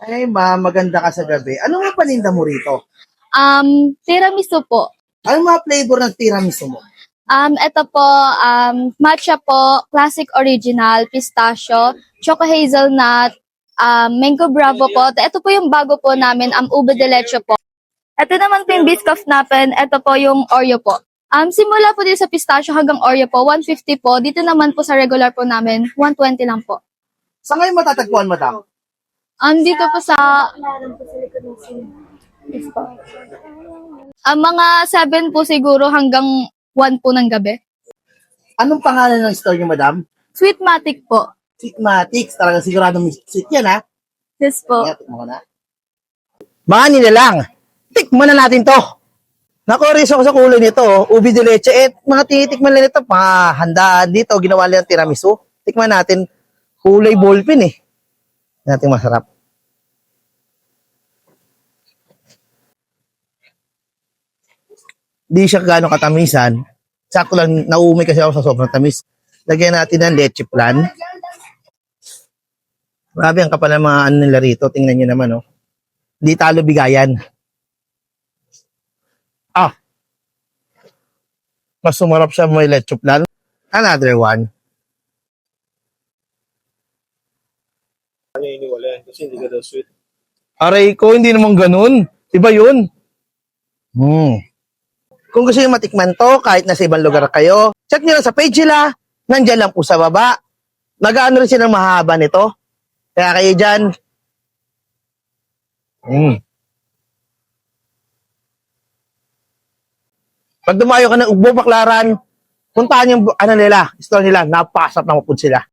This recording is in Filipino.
Ay, ma'am, maganda ka sa gabi. Ano nga paninda mo rito? Tiramisu po. Ano mga flavor ng tiramisu mo? Ito po, matcha po, classic original, pistachio, choco hazelnut, mango bravo po. Ito po yung bago po namin, ube de leche po. Ito naman po yung Biscoff natin, ito po yung Oreo po. Simula po dito sa pistachio hanggang Oreo po, 150 po. Dito naman po sa regular po namin, 120 lang po. Sa ngayon matatagpuan, madam? Dito po sa... mga 7 po siguro hanggang 1 po ng gabi. Anong pangalan ng store niyo, madam? Sweetmatic po. Sweetmatics. Talagang siguradong sweet yan, ha? Yes po. Kaya, tikman ko na. Mga nilalang, tikman na natin to. Naku-reso ako sa kulay nito, ubi de leche. Mga tinitikman lang nito, mga handaan dito, ginawa lang ng tiramisu. Tikman natin, kulay ballpen eh. Natin masarap. Di siya gaano katamisan. Sakto lang, nauumay kasi ako sa sobrang tamis. Lagyan natin ng leche plan. Grabe ang kapal ng mga ano nila rito. Tingnan nyo naman, oh. Di talo bigayan. Mas sumarap siya may leche plan. Another one. Kasi hindi ka daw sweet. Aray ko, hindi naman ganun. Iba yun. Kung gusto nyo matikman to, kahit nasa ibang lugar kayo, check nyo lang sa page nila. Nandyan lang po sa baba. Nag-ano rin silang mahaba nito. Kaya kayo dyan. Pag dumayo ka ng Ugbo, Baclaran, puntahan yung ano nila, store nila, napasap na mapud sila.